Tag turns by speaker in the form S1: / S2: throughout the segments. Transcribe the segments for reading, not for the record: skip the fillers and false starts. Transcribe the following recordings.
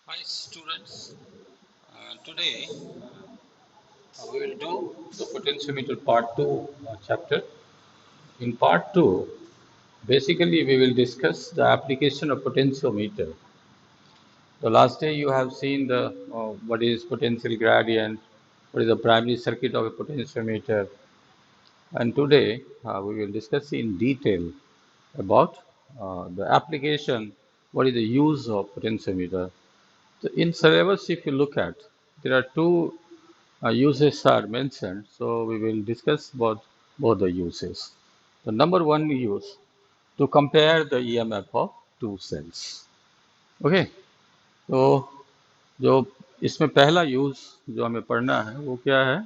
S1: Hi students, today we will do the potentiometer part 2 chapter. In part 2, basically we will discuss the application of potentiometer. The last day you have seen the what is potential gradient, what is the primary circuit of a potentiometer, and today we will discuss in detail about the application, what is the use of potentiometer. So in syllabus, if you look at, there are two uses are mentioned, so we will discuss both the uses. The number one use to compare the EMF of two cells. Okay, तो जो इसमें पहला use जो हमें पढ़ना है वो क्या है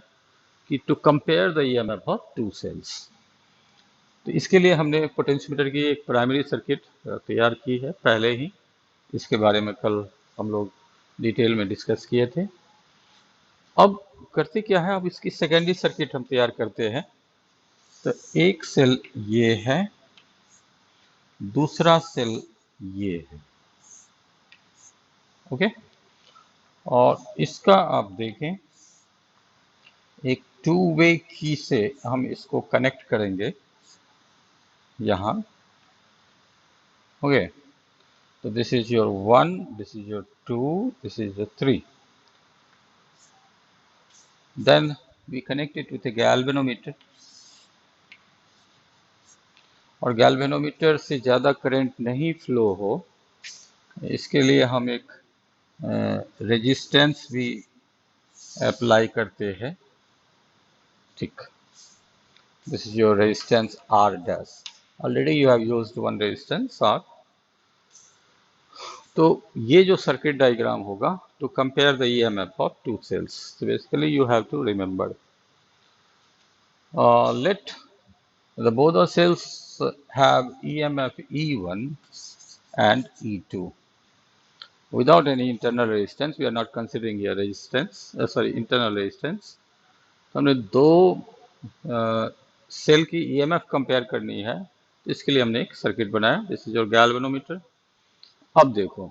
S1: कि to compare the EMF of two cells. तो इसके लिए हमने पोटेंशियोमीटर की एक प्राइमरी सर्किट तैयार की है पहले ही। इसके बारे में कल हम लोग डिटेल में डिस्कस किए थे। अब करते क्या है, अब इसकी सेकेंडरी सर्किट हम तैयार करते हैं। तो एक सेल ये है, दूसरा सेल ये है, ओके। और इसका आप देखें, एक टू वे की से हम इसको कनेक्ट करेंगे यहाँ, ओके। तो this is your 1, this is your 2, this is your 3। Then we connect it with a galvanometer, और गैल्वेनोमीटर से ज़्यादा करंट नहीं फ्लो हो, इसके लिए हम एक रेजिस्टेंस भी अप्लाई करते हैं, ठीक। This is your resistance R dash. Already you have used one resistance R। तो ये जो सर्किट डायग्राम होगा to compare the EMF of two cells, so basically you have to remember, let the both the cells have EMF E1 and E2 without any internal resistance. We are not considering here resistance, internal resistance. हमने दो cell की EMF compare करनी है, तो इसके लिए हमने एक सर्किट बनाया। This is your galvanometer. अब देखो,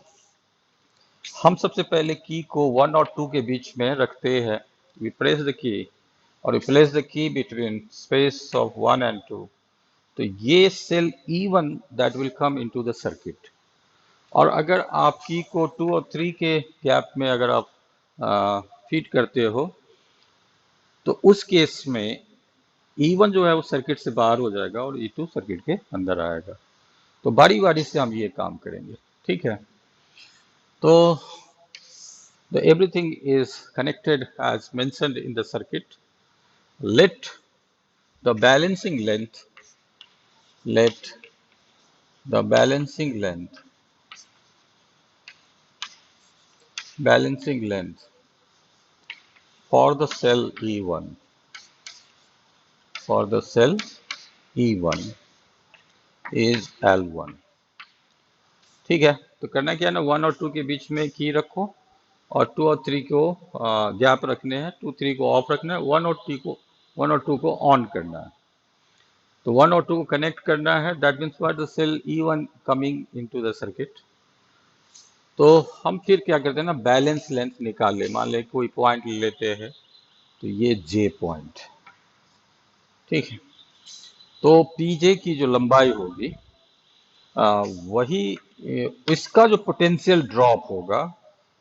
S1: हम सबसे पहले की को 1 और 2 के बीच में रखते हैं। वी प्रेस द की और we place the key between space of 1 and 2। तो ये cell E1 that will come into the circuit. और अगर आप की को 2 और 3 के गैप में अगर आप फीड करते हो, तो उस केस में E1 जो है वो सर्किट से बाहर हो जाएगा और E2 सर्किट के अंदर आएगा। तो बारी बारी से हम ये काम करेंगे, ठीक है। तो everything is connected as mentioned in the circuit. Let the balancing length, let the balancing length for the cell E1, for the cell E1 is L1, ठीक है। तो करना क्या है ना, 1 और 2 के बीच में की रखो और 2 और 3 को गैप रखने हैं, 2 3 को ऑफ रखना है, 1 और 2 को ऑन करना है। तो 1 और 2 को कनेक्ट करना है, that means what, the cell E1 coming into the circuit. तो हम फिर क्या करते हैं ना, बैलेंस लेंथ निकाल ले। मान ले कोई पॉइंट ले लेते हैं, तो ये J पॉइंट, ठीक है। तो PJ की जो लंबाई होगी वही इसका जो पोटेंशियल ड्रॉप होगा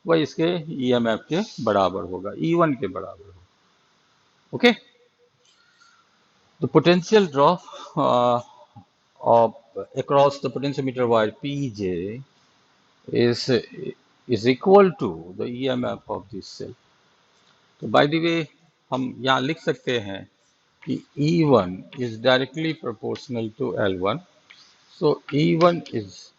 S1: वह इसके EMF के बराबर होगा, E1 के बराबर होगा, okay. The potential drop of across the potentiometer wire PJ is equal to the EMF of this cell. तो by the way हम यहाँ लिख सकते हैं कि E1 is directly proportional to L1, so E1 is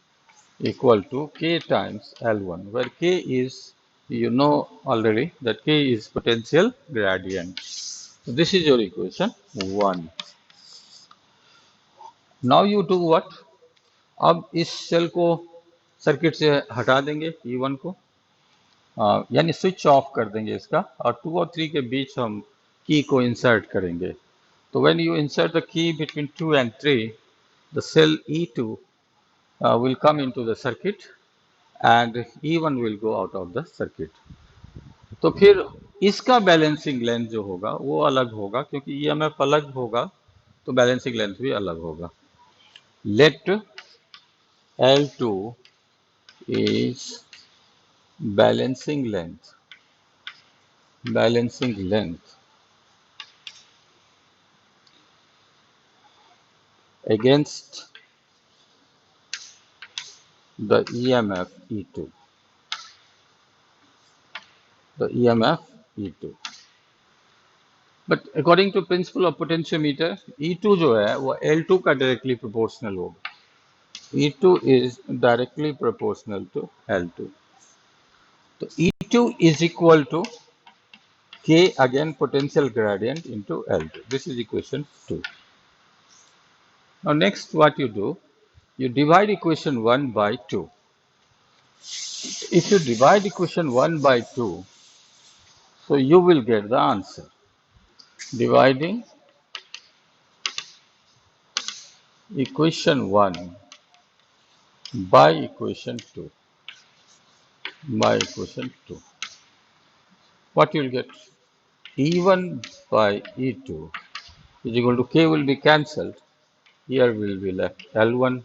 S1: equal to K times L1, where K is, you know already that K is potential gradient. So this is your equation 1. Now you do what? अब इस cell को circuit से हटा देंगे, E1 को, यानी switch off कर देंगे इसका, और 2 और 3 के बीच हम की को इंसर्ट करेंगे। तो when you insert the key between 2 and 3, the cell E2 will come into the circuit and E1 will go out of the circuit. तो फिर इसका बैलेंसिंग लेंथ जो होगा वो अलग होगा, क्योंकि ईएमएफ अलग होगा तो बैलेंसिंग लेंथ भी अलग होगा. Let L2 is balancing length against the EMF E2. But according to principle of potentiometer, E2 जो है वो L2 का directly proportional होगा. E2 is directly proportional to L2. So E2 is equal to K, again potential gradient, into L2. This is equation 2. Now next what you do, you divide equation 1 by 2. If you divide equation 1 by 2, so you will get the answer. Dividing equation 1 by equation 2. What you will get? E1 by E2 is equal to K will be cancelled. Here will be left L1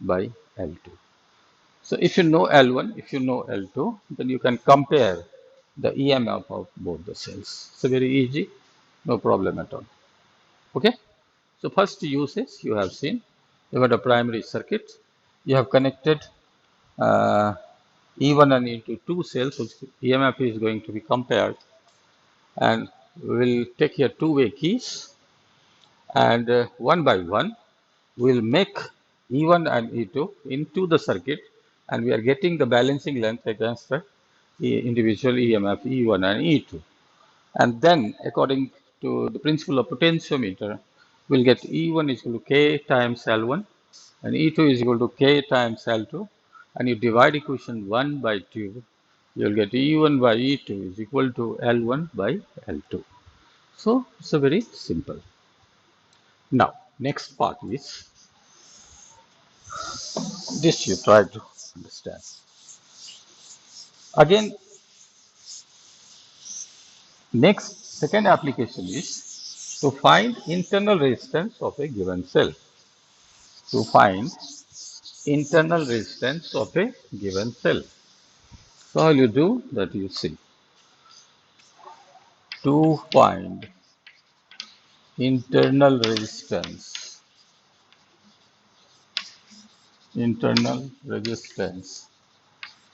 S1: by L2. So if you know L1, if you know L2, then you can compare the EMF of both the cells. So very easy, no problem at all. Okay. So first usage you have seen, you got a primary circuit, you have connected E1 and E2 two cells, which EMF is going to be compared, and we will take here two-way keys, and one by one we will make E1 and E2 into the circuit, and we are getting the balancing length against the individual EMF E1 and E2. And then according to the principle of potentiometer, we'll get E1 is equal to K times L1 and E2 is equal to K times L2, and you divide equation 1 by 2, you'll get E1 by E2 is equal to L1 by L2. So it's a very simple. Now next part is this, you try to understand. Again, next second application is to find internal resistance of a given cell. So how you do that, you see. To find internal resistance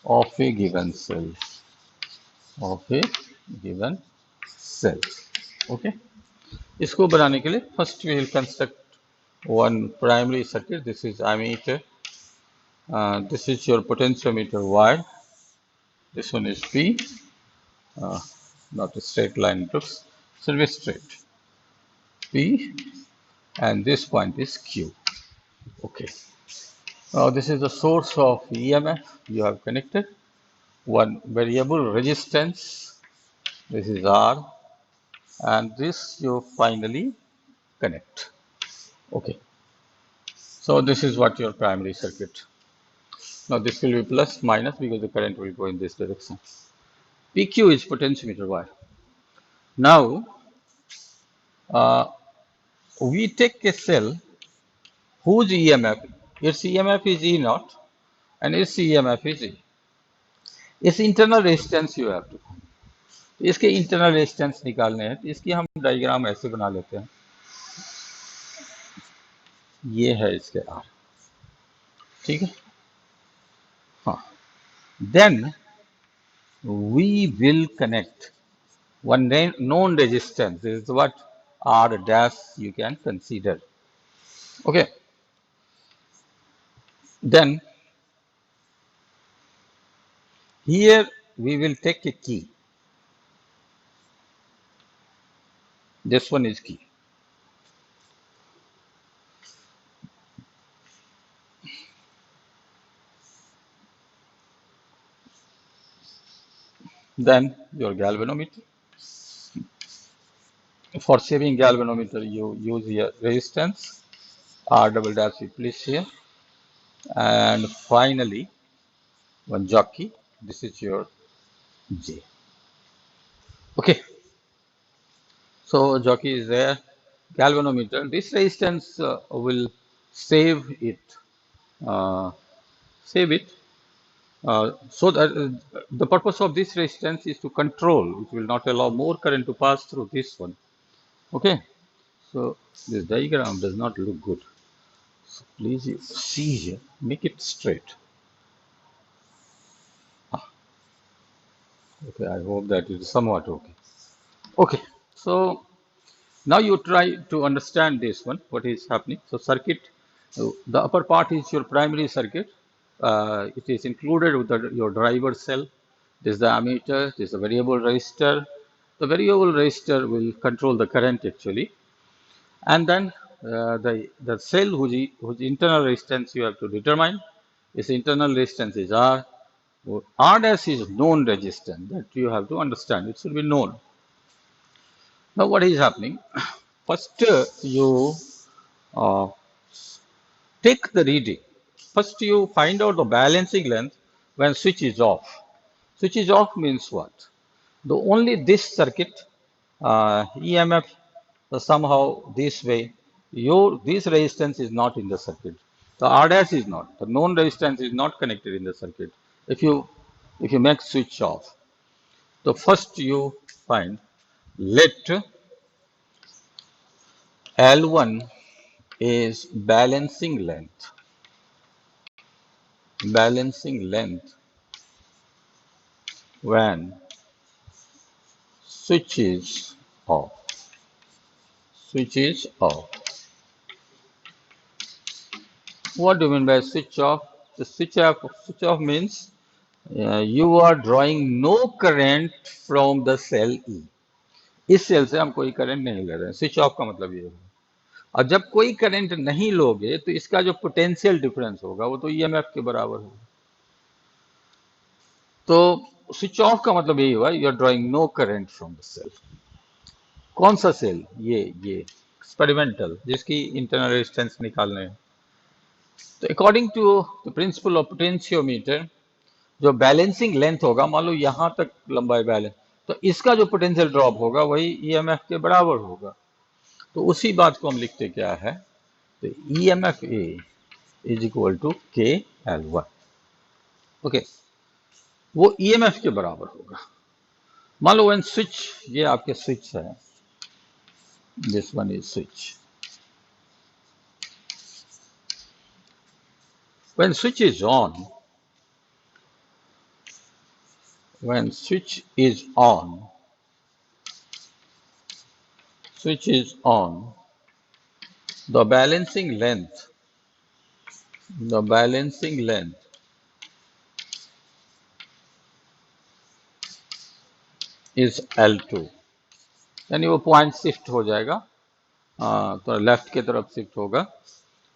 S1: of a given cell. Okay. इसको बनाने के लिए first we will construct one primary circuit. This is ammeter. This is your potentiometer Y. This one is P. Not a straight line, it looks, so it will be straight. P, and this point is Q. Okay. Now this is the source of EMF you have connected. One variable resistance, this is R, and this you finally connect. Okay. So this is what your primary circuit. Now this will be plus minus because the current will go in this direction. PQ is potentiometer Y. Now we take a cell whose EMF, its EMF is E naught and its EMF is E. इस internal resistance you have to, इसके internal resistance निकालने हैं, तो इसकी हम diagram ऐसे बना लेते हैं. ये है इसके आर, ठीक है. हाँ, then we will connect one known resistance. This is what R dash you can consider. Okay. Then here we will take a key. This one is key. Then your galvanometer. For saving galvanometer, you use your resistance. R double dash you place here. And finally, one jockey. This is your J. Okay, so jockey is there. Galvanometer. This resistance will save it. Uh, Save it. So that the purpose of this resistance is to control. It will not allow more current to pass through this one. Okay. So this diagram does not look good. So please you see here, make it straight. Okay, I hope that it is somewhat okay. Okay, so now you try to understand this one, what is happening. So circuit, the upper part is your primary circuit. It is included with your driver cell. This is the ammeter, this is the variable resistor. The variable resistor will control the current actually. And then the cell whose internal resistance you have to determine. Its internal resistance is R. R dash is known resistance that you have to understand. It should be known. Now what is happening? First you uh, take the reading. First you find out the balancing length when switch is off. Switch is off means what? The only this circuit EMF somehow this way, your this resistance is not in the circuit. The R dash is not. The known resistance is not connected in the circuit. If you make switch off, the first you find let L1 is balancing length when switch is off. Switch is off. What do you mean by switch off? The switch off means you are drawing no current from the cell E. इस cell से हम कोई current नहीं ले रहे हैं. Switch off का मतलब ये है. और जब कोई करंट नहीं लोगे तो इसका जो पोटेंशियल डिफरेंस होगा वो तो ईएमएफ के बराबर होगा. तो स्विच ऑफ का मतलब यही हुआ, you are drawing no current from the cell. कौन सा सेल? ये एक्सपेरिमेंटल, जिसकी इंटरनल रेजिस्टेंस निकालने हैं. तो according to the principle of potentiometer, जो बैलेंसिंग लेंथ होगा, मान लो यहां तक लंबाई बैलेंस, तो इसका जो पोटेंशियल ड्रॉप होगा वही ईएमएफ के बराबर होगा. तो उसी बात को हम लिखते क्या है, तो EMF A is equal to K L one. Okay, वो ईएमएफ के बराबर होगा. मान लो व्हेन स्विच, ये आपके स्विच है, this one is switch. When switch is on, when switch is on, the balancing length is L2. यानी वो पॉइंट शिफ्ट हो जाएगा, तो लेफ्ट की तरफ शिफ्ट होगा.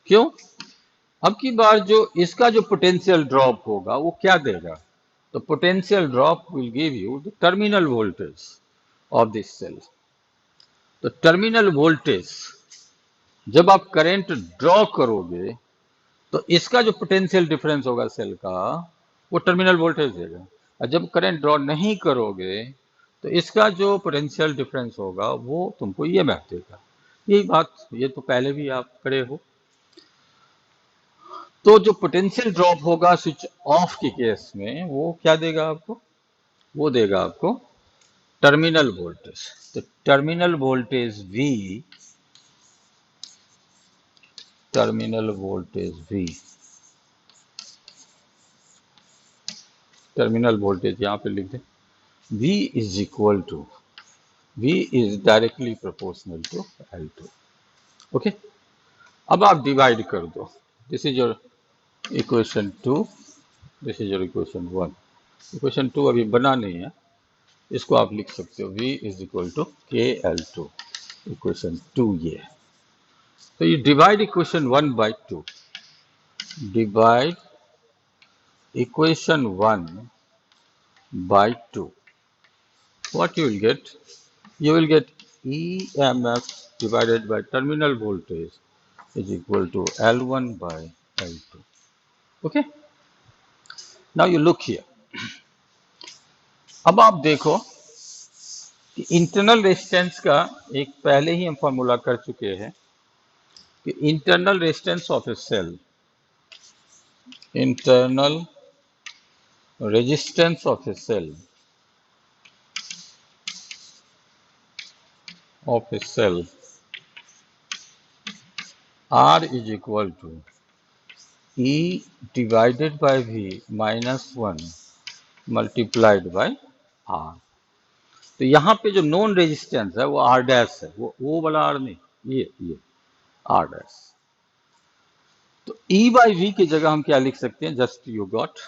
S1: क्यों? अब की बार जो इसका जो पोटेंशियल ड्रॉप होगा वो क्या देगा? तो potential drop will give you the terminal voltage of this cell. तो टर्मिनल वोल्टेज, जब आप करंट ड्रॉ करोगे तो इसका जो पोटेंशियल डिफरेंस होगा सेल का, वो टर्मिनल वोल्टेज देगा. और जब करंट ड्रॉ नहीं करोगे तो इसका जो पोटेंशियल डिफरेंस होगा वो तुमको ईएमएफ देगा. यही बात, ये तो पहले भी आप करे हो. तो जो पोटेंशियल ड्रॉप होगा स्विच ऑफ के केस में, वो क्या देगा आपको? वो देगा आपको टर्मिनल वोल्टेज. तो terminal voltage V terminal voltage यहां पे लिख दें. V is directly proportional to L2. Okay, अब आप डिवाइड कर दो. This is your equation 2, this is your equation 1. Equation 2 अभी बना नहीं है, इसको आप लिख सकते हो V इज इक्वल टू के L2. इक्वेशन 2 ये है. तो you divide equation 1 by 2. Divide equation 1 by 2. What you will get? You will get EMF divided by terminal voltage is equal to L1 by L2. Okay? Now you look here, अब आप देखो कि internal resistance का एक पहले ही हम formula कर चुके हैं कि internal resistance of a cell, internal resistance of a cell R is equal to E divided by V minus 1 multiplied by R। तो यहाँ पे जो नॉन रेजिस्टेंस है वो R डैश है, वो वाला R नहीं, ये R डैश। तो E बाई V की जगह हम क्या लिख सकते हैं, just you got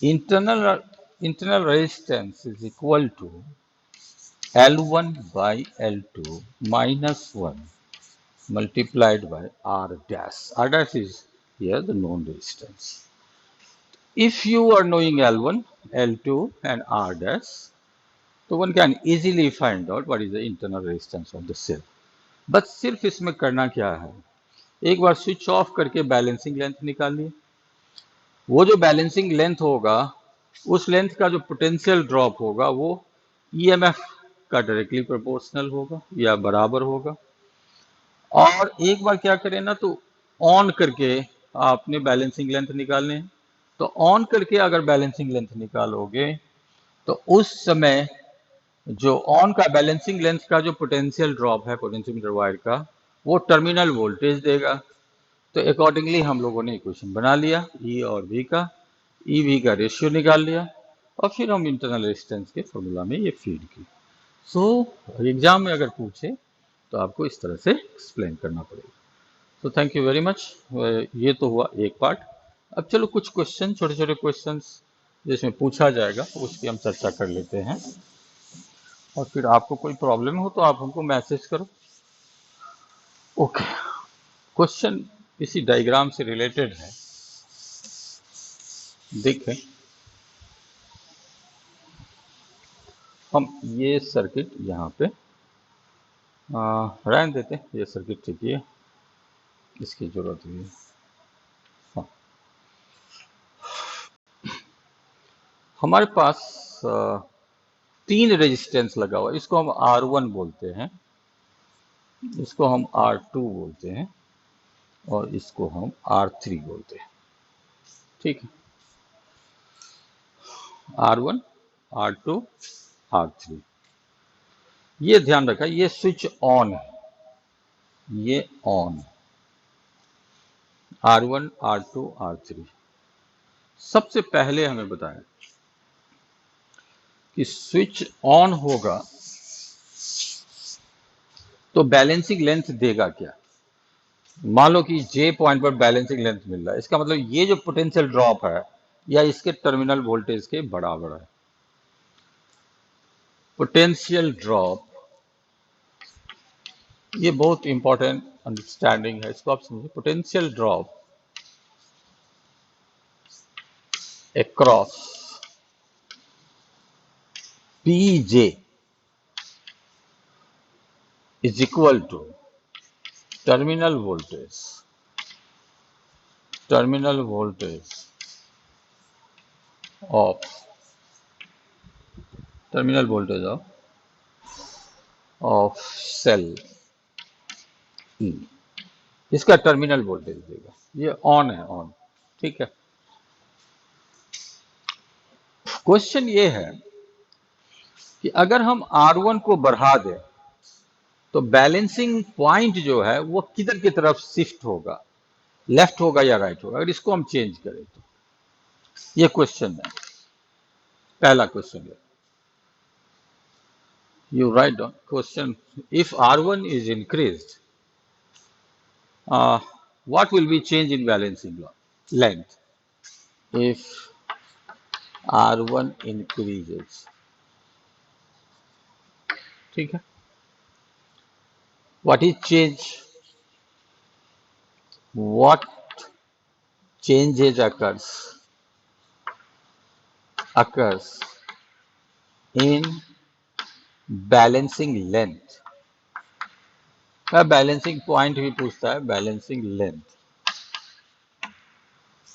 S1: internal resistance is equal to L1 by L2 minus 1 multiplied by R dash. R dash is here the known resistance. If you are knowing L1, L2 and R dash, so one can easily find out what is the internal resistance of the cell. बस सिर्फ इसमें करना क्या है, एक बार switch off करके balancing length निकालिए। वो जो बैलेंसिंग लेंथ होगा उस लेंथ का जो पोटेंशियल ड्रॉप होगा वो ईएमएफ का डायरेक्टली प्रोपोर्शनल होगा या बराबर होगा। और एक बार क्या करें ना, तो ऑन करके आपने बैलेंसिंग लेंथ निकालने हैं, तो ऑन करके अगर बैलेंसिंग लेंथ निकालोगे तो उस समय जो ऑन का बैलेंसिंग लेंथ का जो पोटेंशियल ड्रॉप है पोटेंशियोमीटर वायर का, वो टर्मिनल वोल्टेज देगा। तो अकॉर्डिंगली हम लोगों ने इक्वेशन बना लिया ई और वी का, ई वी का रेशियो निकाल लिया और फिर हम इंटरनल रेजिस्टेंस के फॉर्मूला में ये फीड की। सो एग्जाम में अगर पूछे तो आपको इस तरह से एक्सप्लेन करना पड़ेगा। तो थैंक यू वेरी मच। ये तो हुआ एक पार्ट। अब चलो कुछ क्वेश्चन, छोटे छोटे क्वेश्चंस जिसमें पूछा जाएगा उसकी हम चर्चा कर लेते हैं, और फिर आपको कोई प्रॉब्लम हो तो आप हमको मैसेज करो। ओके, क्वेश्चन इसी डायग्राम से रिलेटेड है, देखें। हम ये सर्किट यहाँ पे रहने देते हैं, ये सर्किट ठीक है, इसकी जरूरत नहीं है। हाँ, हमारे पास 3 रेजिस्टेंस लगा हुआ, इसको हम R1 बोलते हैं, इसको हम R2 बोलते हैं और इसको हम R3 बोलते हैं। ठीक है, R1, R2, R3। ये ध्यान रखा, ये स्विच ऑन है, ये ऑन, R1, R2, R3। सबसे पहले हमें बताया कि स्विच ऑन होगा तो बैलेंसिंग लेंथ देगा क्या। मान लो कि J पॉइंट पर बैलेंसिंग लेंथ मिल रहा है, इसका मतलब ये जो पोटेंशियल ड्रॉप है या इसके टर्मिनल वोल्टेज के बराबर है। पोटेंशियल ड्रॉप, ये बहुत इंपॉर्टेंट अंडरस्टैंडिंग है, इसको आप समझिए। Potential drop across PJ is equal to terminal voltage of cell E। इसका टर्मिनल वोल्टेज देगा, ये ऑन है, ऑन। ठीक है, क्वेश्चन ये है कि अगर हम R1 को बढ़ा दें तो बैलेंसिंग पॉइंट जो है वो किधर की तरफ शिफ्ट होगा, लेफ्ट होगा या राइट होगा। अगर इसको हम चेंज करें तो ये क्वेश्चन है, पहला क्वेश्चन है। You write down question: if R1 is increased, what will be change in balancing length? If R1 increases, ठीक है, what is change? What changes occurs in balancing length. Balancing point भी पूछता है, balancing length.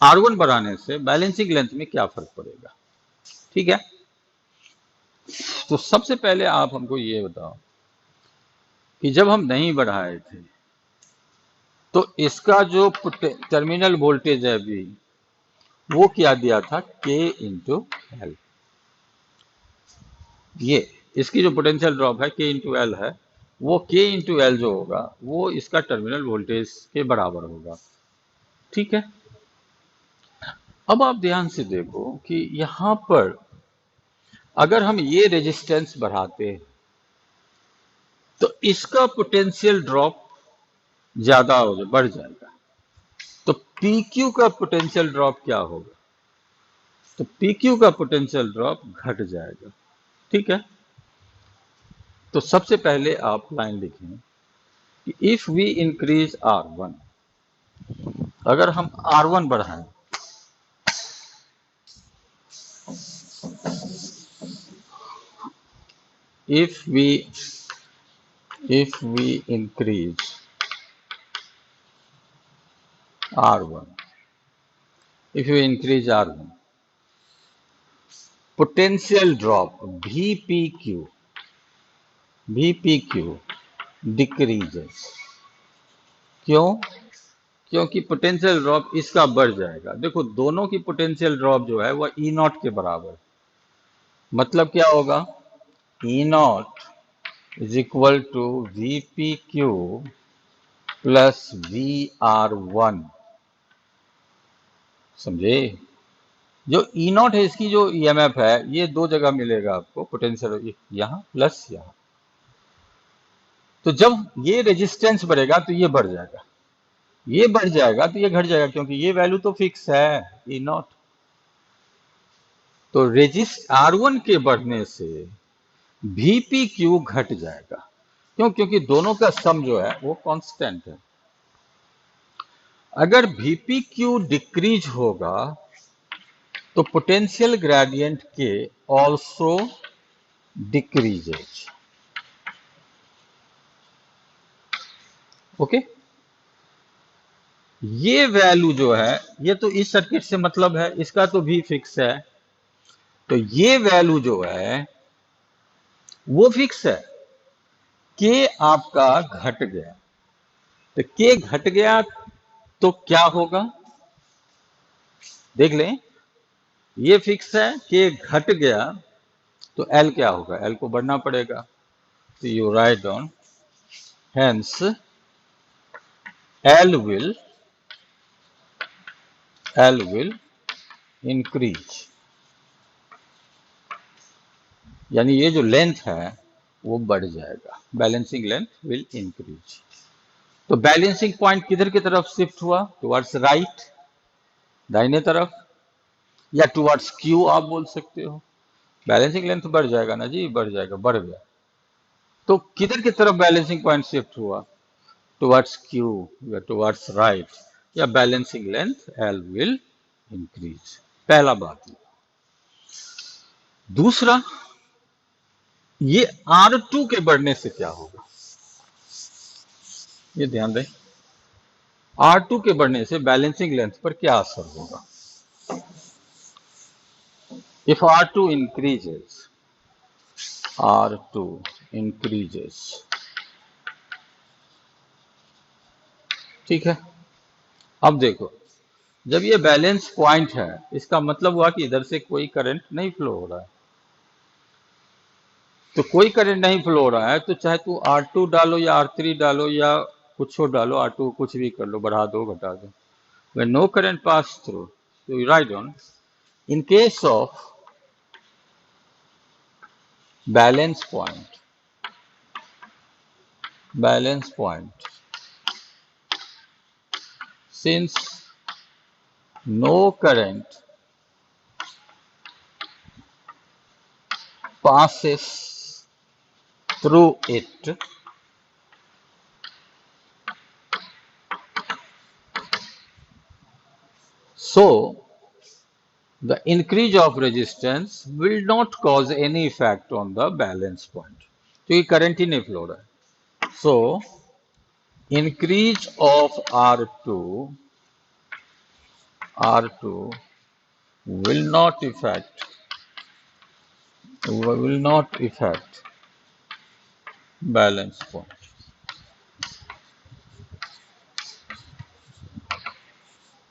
S1: R1 बढ़ाने से balancing length में क्या फर्क पड़ेगा, ठीक है। तो सबसे पहले आप हमको ये बताओ कि जब हम नहीं बढ़ाए थे तो इसका जो टर्मिनल वोल्टेज है अभी वो क्या दिया था, K इंटू एल। ये इसकी जो पोटेंशियल ड्रॉप है K इंटू एल है, वो K इंटू एल जो होगा वो इसका टर्मिनल वोल्टेज के बराबर होगा, ठीक है। अब आप ध्यान से देखो कि यहां पर अगर हम ये रेजिस्टेंस बढ़ाते हैं तो इसका पोटेंशियल ड्रॉप ज्यादा हो बढ़ जाएगा, तो PQ का पोटेंशियल ड्रॉप क्या होगा, तो PQ का पोटेंशियल ड्रॉप घट जाएगा, ठीक है। तो सबसे पहले आप लाइन लिखें कि इफ वी इंक्रीज R1, अगर हम R1 बढ़ाएं, if we increase R1, if we increase R1, potential drop VPQ decreases। क्यों? क्योंकि पोटेंशियल ड्रॉप इसका बढ़ जाएगा। देखो दोनों की पोटेंशियल ड्रॉप जो है वह E नॉट के बराबर, मतलब क्या होगा, E not is equal to VPQ plus VR1, समझे। जो E नॉट है इसकी जो EMF है ये दो जगह मिलेगा आपको पोटेंशियल, यहां प्लस यहां। तो जब ये रेजिस्टेंस बढ़ेगा तो ये बढ़ जाएगा, ये बढ़ जाएगा तो ये घट जाएगा, क्योंकि ये वैल्यू तो फिक्स है E नॉट। तो रेजिस्ट R1 के बढ़ने से VPQ घट जाएगा, क्यों, क्योंकि दोनों का सम जो है वो कांस्टेंट है। अगर VPQ डिक्रीज होगा तो पोटेंशियल ग्रेडियंट के ऑल्सो डिक्रीजेज, ओके। ये वैल्यू जो है ये तो इस सर्किट से मतलब है, इसका तो भी फिक्स है, तो ये वैल्यू जो है वो फिक्स है। के आपका घट गया, तो के घट गया तो क्या होगा, देख लें, ये फिक्स है, के घट गया तो एल क्या होगा, एल को बढ़ना पड़ेगा। तो you write down hence L will increase, यानी ये जो लेंथ है वो बढ़ जाएगा, बैलेंसिंग लेंथ विल इंक्रीज। तो बैलेंसिंग पॉइंट किधर की तरफ शिफ्ट हुआ, टुवर्ड्स राइट, दाहिने तरफ, या टुवर्ड्स क्यू आप बोल सकते हो। बैलेंसिंग लेंथ बढ़ जाएगा ना जी, बढ़ जाएगा, बढ़ गया। तो किधर की तरफ बैलेंसिंग पॉइंट शिफ्ट हुआ, टुवर्ड्स क्यू या टुवर्ड्स राइट, या balancing length L will increase, पहला बात। दूसरा, ये R2 के बढ़ने से क्या होगा, ये ध्यान दें, R2 के बढ़ने से बैलेंसिंग लेंथ पर क्या असर होगा। इफ R2 increases, ठीक है। अब देखो, जब ये बैलेंस पॉइंट है इसका मतलब हुआ कि इधर से कोई करंट नहीं फ्लो हो रहा है, तो कोई करंट नहीं फ्लो हो रहा है, तो चाहे तू R2 डालो या R3 डालो या कुछ और डालो, R2 कुछ भी कर लो, बढ़ा दो घटा दो, when no current pass through, so you write down, in case of balance point, since no current passes through it, so the increase of resistance will not cause any effect on the balance point, क्योंकि current ही नहीं flow रहा है। So increase of R2 R2 will not affect balance point,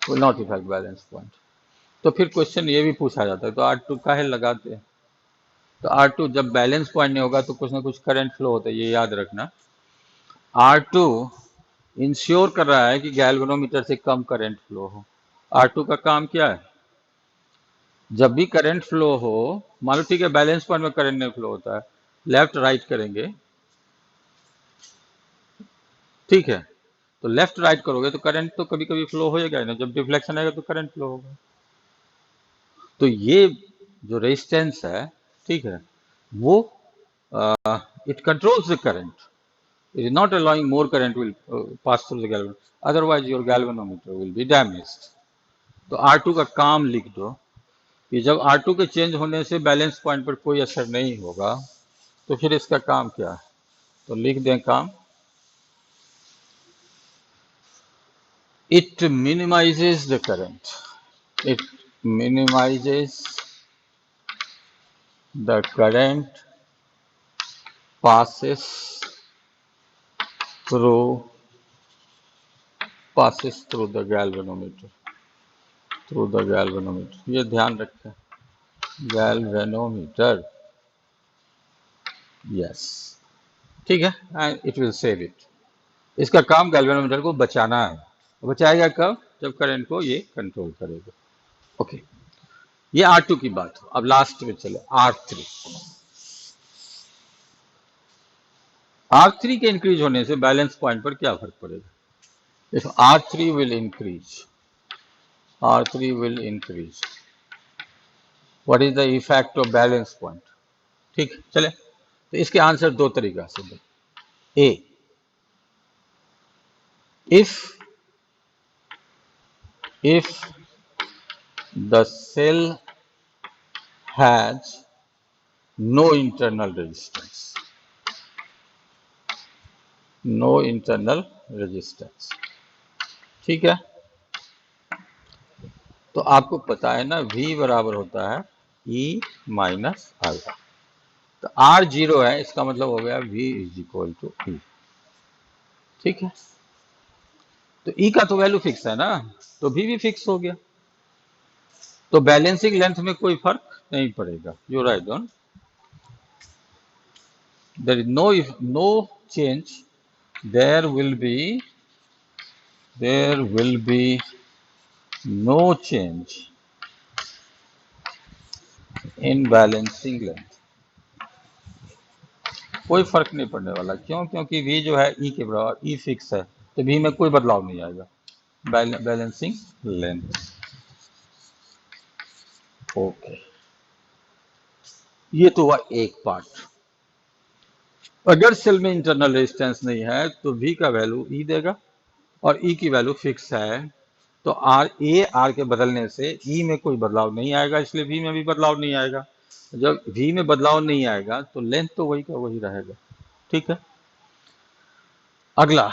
S1: will not effect balance point. तो फिर question ये भी पूछा जाता है, तो R2 काहे लगाते हैं? तो R2 जब बैलेंस पॉइंट नहीं होगा तो कुछ ना कुछ करंट फ्लो होता है, ये याद रखना। R2 इंश्योर कर रहा है कि गैल्वेनोमीटर से कम करंट फ्लो हो। R2 का काम क्या है? जब भी करंट फ्लो हो, मान लो ठीक है बैलेंस पॉइंट में करंट नहीं फ्लो होता है, लेफ्ट राइट करेंगे, ठीक है, तो लेफ्ट राइट करोगे तो करंट तो कभी कभी फ्लो होएगा ना, जब डिफ्लेक्शन आएगा तो करंट फ्लो होगा। तो ये जो रेजिस्टेंस है, ठीक है, वो it controls the current, it is not allowing more current will pass through the galvanometer, otherwise your galvanometer will be damaged। तो R2 का काम लिख दो कि जब R2 के चेंज होने से बैलेंस पॉइंट पर कोई असर नहीं होगा, तो फिर इसका काम क्या है? तो लिख दें काम, it minimizes the current, it minimizes the current passes through the galvanometer, ये ध्यान रखें, galvanometer, यस, ठीक है, and it will save it. इसका काम गैल्वेनोमीटर को बचाना है। बचाएगा कब? जब करंट को ये कंट्रोल करेगा। ओके, ये R2 की बात हो। अब लास्ट में चले R3। R3 के इंक्रीज होने से बैलेंस पॉइंट पर क्या फर्क पड़ेगा? If R3 will increase, what is the effect of balance point? ठीक, चले, तो इसके आंसर दो तरीका से दे। ए, if the cell has no internal resistance, ठीक है, तो आपको पता है ना V बराबर होता है E माइनस I। तो R 0 है, इसका मतलब हो गया V is equal to E, ठीक है। तो E का तो वैल्यू फिक्स है ना, तो V भी फिक्स हो गया, तो बैलेंसिंग लेंथ में कोई फर्क नहीं पड़ेगा। You right on, there is no change, there will be no change in balancing length, कोई फर्क नहीं पड़ने वाला। क्यों? क्योंकि V जो है E के बराबर, E फिक्स है, तो V में कोई बदलाव नहीं आएगा। बैलेंसिंग लेंथ, ओके, ये तो हुआ एक पार्ट। अगर सेल में इंटरनल रेजिस्टेंस नहीं है तो V का वैल्यू E देगा, और E की वैल्यू फिक्स है, तो R के बदलने से E में कोई बदलाव नहीं आएगा, इसलिए V में भी बदलाव नहीं आएगा। जब V में बदलाव नहीं आएगा तो लेंथ तो वही का वही रहेगा, ठीक है। अगला,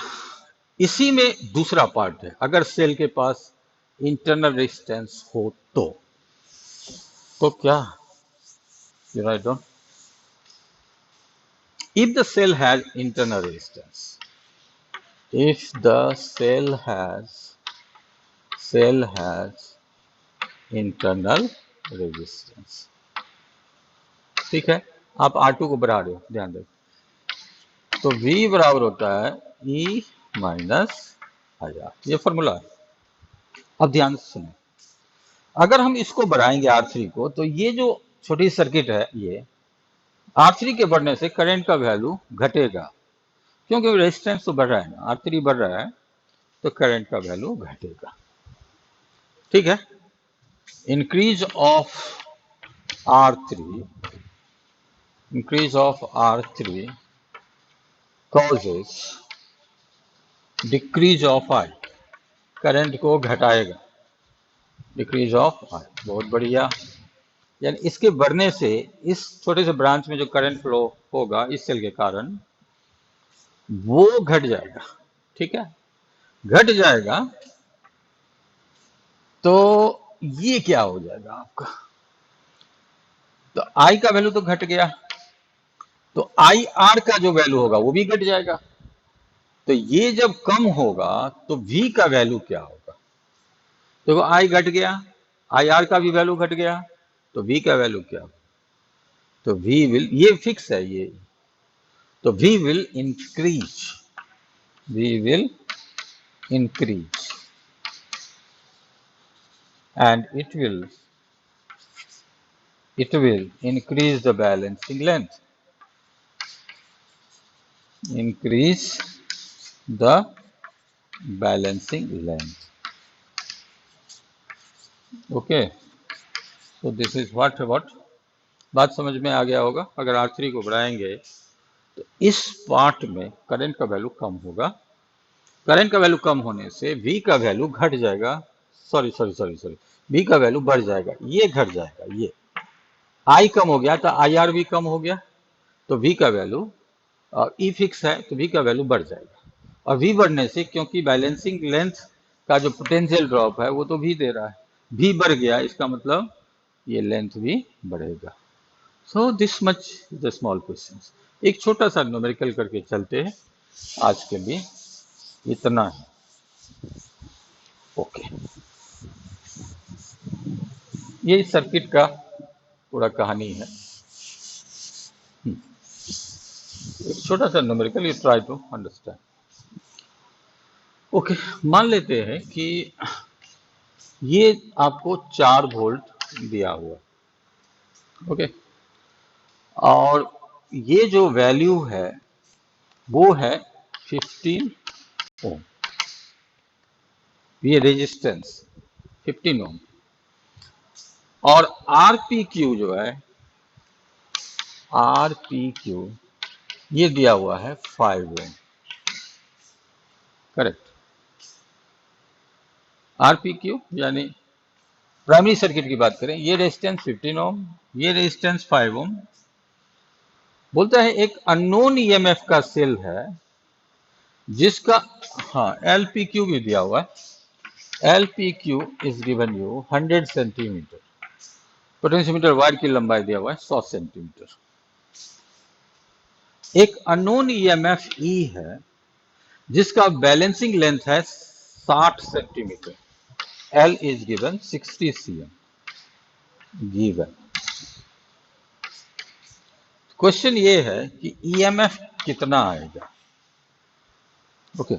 S1: इसी में दूसरा पार्ट है, अगर सेल के पास इंटरनल रेजिस्टेंस हो तो क्या? You write down, if the cell has internal resistance, if the cell has internal resistance, ठीक है, आप R2 को बढ़ा रहे हो, ध्यान दो, तो V बराबर होता है E माइनस IR, ये फॉर्मूला है। अब ध्यान से सुनो, अगर हम इसको बढ़ाएंगे R3 को, तो ये जो छोटी सर्किट है, ये R3 के बढ़ने से करंट का वैल्यू घटेगा, क्योंकि रेजिस्टेंस तो बढ़ रहा है ना, R3 बढ़ रहा है, तो करंट का वैल्यू घटेगा, ठीक है। Increase of R3 causes decrease of I, current को घटाएगा, डिक्रीज ऑफ I, बहुत बढ़िया। यानी इसके बढ़ने से इस छोटे से ब्रांच में जो करंट फ्लो होगा इस सेल के कारण, वो घट जाएगा, ठीक है, घट जाएगा, तो ये क्या हो जाएगा आपका, तो आई का वैल्यू तो घट गया, तो आई आर का जो वैल्यू होगा वो भी घट जाएगा। तो ये जब कम होगा तो वी का वैल्यू क्या होगा, देखो आई घट गया, आई आर का भी वैल्यू घट गया, तो वी का वैल्यू क्या होगा, तो वी विल, ये फिक्स है ये, तो we will increase, we will increase and it will increase the balancing length, increase the balancing length. Okay, so this is what बात समझ में आ गया होगा। अगर R3 को बढ़ाएंगे तो इस पार्ट में करंट का वैल्यू कम होगा, करंट का वैल्यू कम होने से V का वैल्यू घट जाएगा, सॉरी V का वैल्यू बढ़ जाएगा, ये घट जाएगा, ये I कम हो गया तो IR भी कम हो गया, तो V का वैल्यू ई फिक्स है तो V का वैल्यू बढ़ जाएगा, और V बढ़ने से क्योंकि बैलेंसिंग लेंथ का जो पोटेंशियल ड्रॉप है वो तो V दे रहा है, V बढ़ गया, इसका मतलब ये लेंथ भी बढ़ेगा। So this much the small question, एक छोटा सा न्यूमेरिकल करके चलते हैं, आज के लिए इतना है। ओके, ये सर्किट का पूरा कहानी है, एक छोटा सा numerical, you try to understand. Okay, मान लेते हैं कि ये आपको 4 वोल्ट दिया हुआ, ओके, और ये जो वैल्यू है वो है 15 ओम, ये रेजिस्टेंस 15 ओम, और आरपीक्यू जो है, आरपीक्यू ये दिया हुआ है 5 ओम, करेक्ट। आरपीक्यू यानी प्राइमरी सर्किट की बात करें, ये रेजिस्टेंस 15 ओम, ये रेजिस्टेंस 5 ओम, बोलता है एक अननोन ईएमएफ का सेल है जिसका, हाँ एलपीक्यू भी दिया हुआ है, LPQ is given you 100 centimetre, potentiometer wire की लंबाई दिया हुआ है 100 सेंटीमीटर, एक अननोन ईएमएफ ई है जिसका बैलेंसिंग लेंथ है 60 centimetre, L is given 60 cm given. Question ये है कि ईएमएफ कितना आएगा। Okay,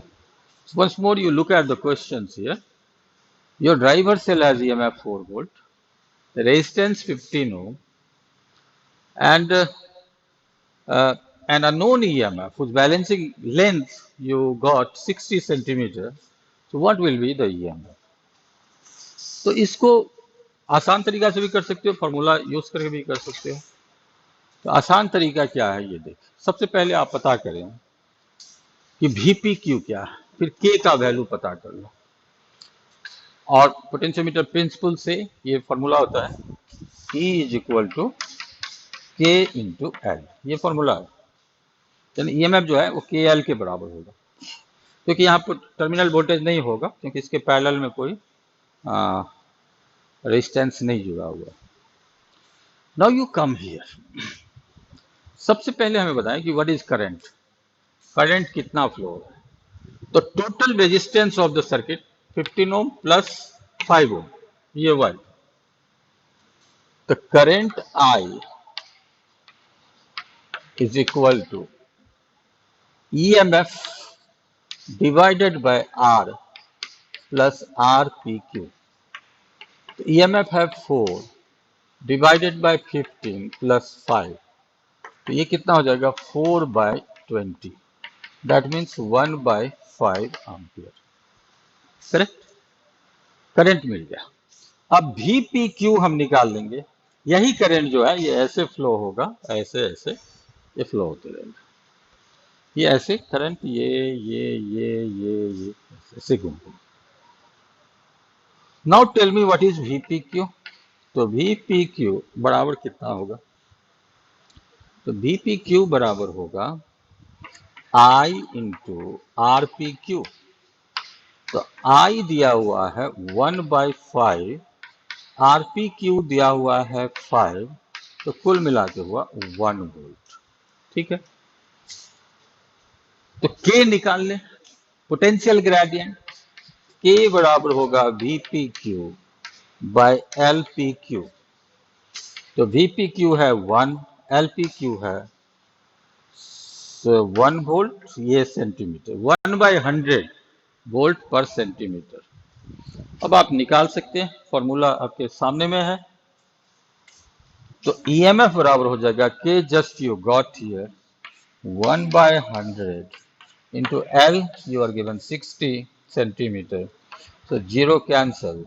S1: once more you look at the questions here, your driver cell has EMF 4 volt, the resistance 15 ohm, and an unknown EMF whose balancing length you got 60 centimeter, so what will be the EMF? तो इसको आसान तरीका से भी कर सकते हो, formula use करके भी कर सकते हो। तो आसान तरीका क्या है ये देखिए, सबसे पहले आप पता करें कि VPQ क्या है, फिर K का वैल्यू पता कर लो, और पोटेंशियोमीटर प्रिंसिपल से ये फॉर्मूला होता है E is equal to K into L, ये फॉर्मूला है, यानी ईएमएफ जो है वो KL के बराबर होगा, क्योंकि यहाँ पर टर्मिनल वोल्टेज नहीं होगा क्योंकि इसके पैरेलल में कोई रेजिस्टेंस नहीं जुड़ा हुआ। नाउ यू कम हियर, सबसे पहले हमें बताएं कि व्हाट इज करंट, करंट कितना फ्लो हो रहा है, तो total resistance of the circuit 15 ohm plus 5 ओम, ये white, the current I is equal to EMF divided by R plus RPQ. तो EMF है 4 divided by 15 plus 5, तो ये कितना हो जाएगा 4 by 20, that means 1 by 5 ampere, correct, current मिल गया। अब VPQ हम निकाल लेंगे, यही करंट जो है ये ऐसे फ्लो होगा, ऐसे ऐसे ये फ्लो होते रहेगा, ये ऐसे करंट ये ऐसे घूमते। Now tell me what is VPQ, तो VPQ बराबर कितना होगा, तो VPQ बराबर होगा I इंटू RPQ, तो I दिया हुआ है 1/5, RPQ दिया हुआ है 5, तो कुल मिला के हुआ 1 वोल्ट। ठीक है, तो K निकाल लें, पोटेंशियल ग्रेडियंट। K बराबर होगा VPQ बाय LPQ। तो VPQ है 1, LPQ है 1 वोल्ट, ये सेंटीमीटर, 1/100 वोल्ट पर सेंटीमीटर। अब आप निकाल सकते हैं, फॉर्मूला आपके सामने में है। तो EMF बराबर हो जाएगा K just you got here 1/100 into L, you are given 60 centimeter. So 0 cancel.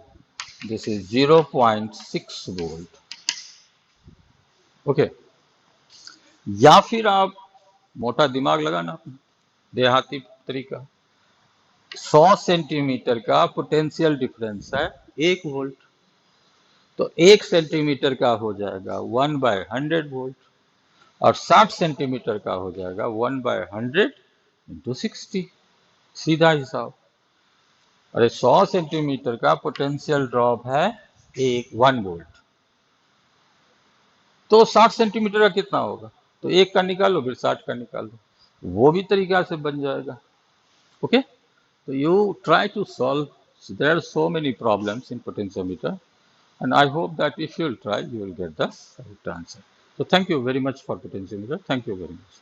S1: This is 0.6 volt. Okay. या फिर आप मोटा दिमाग लगाना, देहाती तरीका, 100 सेंटीमीटर का पोटेंशियल डिफरेंस है 1 वोल्ट, तो 1 सेंटीमीटर का हो जाएगा 1/100 वोल्ट, और 60 सेंटीमीटर का हो जाएगा 1/100 इंटू 60, सीधा हिसाब। अरे 100 सेंटीमीटर का पोटेंशियल ड्रॉप है 1 वोल्ट, तो 60 सेंटीमीटर का कितना होगा? तो 1 का निकालो, फिर 60 का निकालो, वो भी तरीका से बन जाएगा। ओके, तो you try to solve, there are so many problems in potentiometer, and I hope that if you will try, you will get the right answer. So thank you very much for potentiometer. Thank you very much.